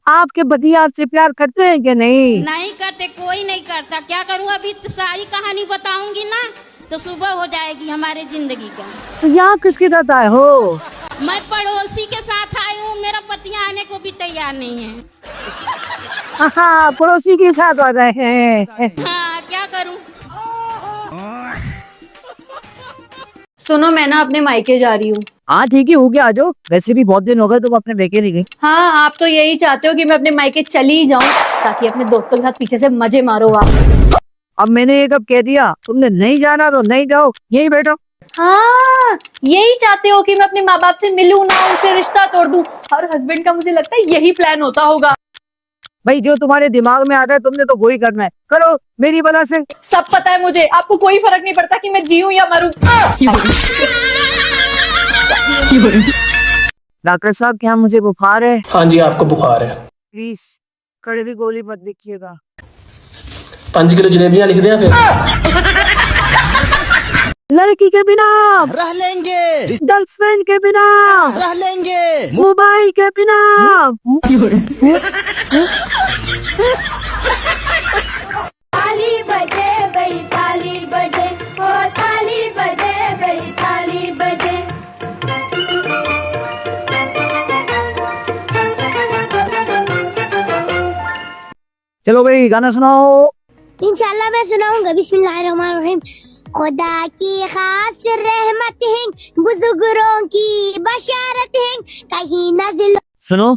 आपके पति आपसे प्यार करते हैं कि नहीं? नहीं करते, कोई नहीं करता। क्या करूं, अभी तो सारी कहानी बताऊंगी ना तो सुबह हो जाएगी हमारे जिंदगी का। तो यहाँ किसके साथ आए हो? मैं पड़ोसी के साथ आई हूँ, मेरा पति आने को भी तैयार नहीं है। हाँ, पड़ोसी के साथ आ रहे हैं। हाँ, क्या करूं। सुनो, मैं ना अपने मायके जा रही हूँ। हाँ ठीक है, हो गया, आ जाओ। वैसे भी बहुत दिन हो गए तुम अपने बेके नहीं गई। हाँ, आप तो यही चाहते हो कि मैं अपने मायके चली जाऊँ ताकि अपने दोस्तों के साथ पीछे से मजे मारो आप। अब मैंने ये कब कह दिया? तुमने नहीं जाना तो नहीं जाओ, यही बैठो। हाँ, यही चाहते हो कि मैं अपने माँ बाप से मिलूं ना, उनसे रिश्ता तोड़ दूं। हर हस्बैंड का मुझे लगता है यही प्लान होता होगा। भाई जो तुम्हारे दिमाग में आता है तुमने तो वही करना है, करो मेरी वजह से। सब पता है मुझे, आपको कोई फर्क नहीं पड़ता कि मैं जीऊं या मरूं। डॉक्टर साहब क्या मुझे बुखार है? हाँ जी, आपको बुखार है। प्लीज कड़वी गोली मत लिखिएगा। 5 किलो जलेबियाँ लिख दिया फिर। लड़की के बिना रह लेंगे, गर्लफ्रेंड के बिना रह लेंगे, मोबाइल के बिना। ताली बजे गई, ताली बजे, ओ ताली बजे गई, ताली बजे। चलो भाई गाना सुनाओ। इंशाल्लाह मैं सुनाऊंगा। बिस्मिल्लाहिर्रहमानिर्रहीम। खुदा की खास रहमत है, बुजुर्गों की बशारत है, कहीं नज़िल। सुनो,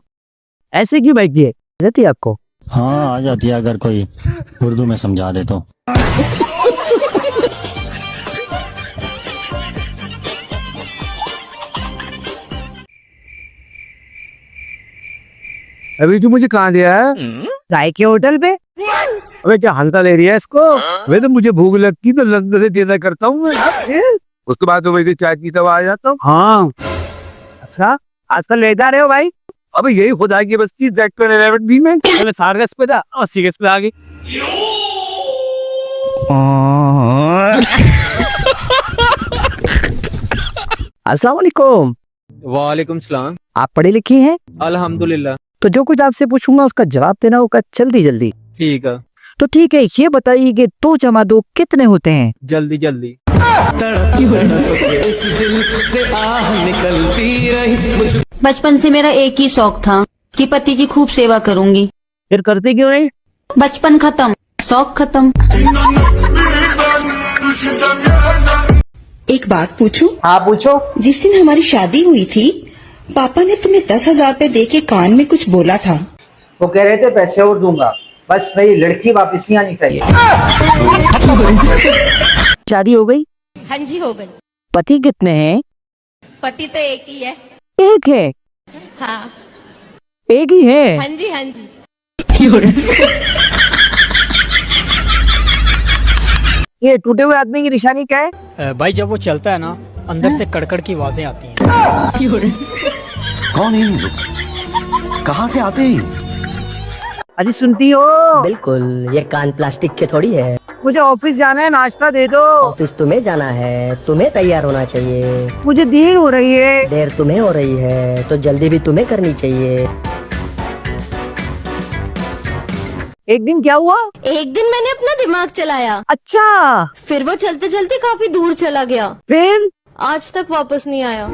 ऐसे क्यों बैठी है? रहती है आपको? हाँ आ जाती है अगर कोई उर्दू में समझा दे तो। अभी तू मुझे कहाँ दिया है? चाय के होटल पे। अबे क्या हल्का ले रही है इसको? वे तो मुझे भूख लगती तो लंदन से देना करता हूँ मैं। उसके बाद तो वैसे चाय पीता हुआ आ जाता हूँ। हाँ अच्छा, आजकल ले जा रहे हो भाई? अबे यही खुदा की बस्ती सेक्टर 11 बी में। पहले सारगस पे था और सीगस पे आ गई। अस्सलाम वालेकुम। वालेकुम सलाम। आप पढ़े लिखे हैं? अल्हम्दुलिल्लाह। तो जो कुछ आपसे पूछूंगा उसका जवाब देना होगा जल्दी जल्दी। ठीक है। तो ठीक है, ये बताइए कि 2 जमा 2 कितने होते हैं? जल्दी जल्दी। बचपन से मेरा एक ही शौक था कि पति की खूब सेवा करूंगी। फिर करते क्यों नहीं? बचपन खत्म, शौक खत्म। एक बात पूछूं? हाँ पूछो। जिस दिन हमारी शादी हुई थी, पापा ने तुम्हें 10,000 रुपए दे के कान में कुछ बोला था। वो कह रहे थे पैसे और दूंगा, बस मेरी लड़की वापस नहीं आनी चाहिए। शादी हो गई? हाँ जी, हो गई। पति कितने हैं? पति तो एक ही है। एक है? हाँ। एक ही है? हाँ जी, हाँ जी। ये टूटे हुए आदमी की निशानी क्या है? भाई जब वो चलता है ना, अंदर से कड़कड़ की आवाजें आती हैं। कौन है ये लोग? कहाँ से आते हैं? अजी सुनती हो? बिल्कुल, ये कान प्लास्टिक के थोड़ी है। मुझे ऑफिस जाना है, नाश्ता दे दो। ऑफिस तुम्हें जाना है, तुम्हें तैयार होना चाहिए। मुझे देर हो रही है। देर तुम्हें हो रही है तो जल्दी भी तुम्हें करनी चाहिए। एक दिन क्या हुआ? एक दिन मैंने अपना दिमाग चलाया। अच्छा, फिर वो चलते चलते काफी दूर चला गया। फिर आज तक वापस नहीं आया।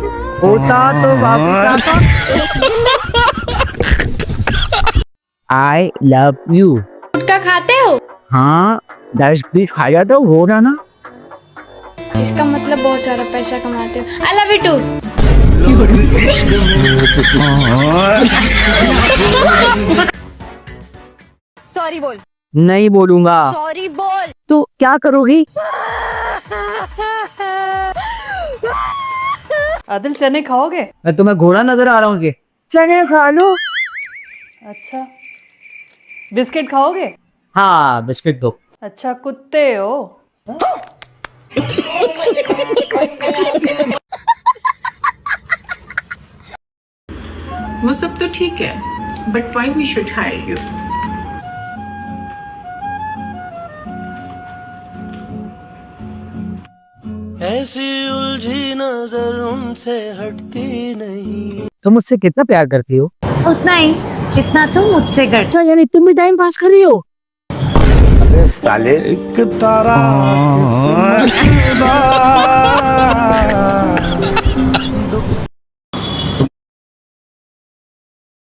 होता तो वापस आता। I love you। गुटखा खाते हो? हाँ 10 पीस खा जाता हूँ, हो रहा ना। इसका मतलब बहुत सारा पैसा कमाते हो। I love you too। Sorry बोल। नहीं बोलूंगा। सॉरी बोल। तो क्या करोगी? आदिल चने खाओगे? मैं तुम्हें घोड़ा नजर आ रहा हूँ? चने खा लो। अच्छा, बिस्किट खाओगे? हाँ बिस्किट दो। अच्छा, कुत्ते हो? वो सब तो ठीक है, but why we should hire you? ऐसी उलझी नजर उनसे हटती नहीं। तुम मुझसे कितना प्यार करती हो? उतना ही। जितना तुम मुझसे कर। अच्छा यानी तुम भी टाइम पास कर रही हो? साले एक तारा किस्मत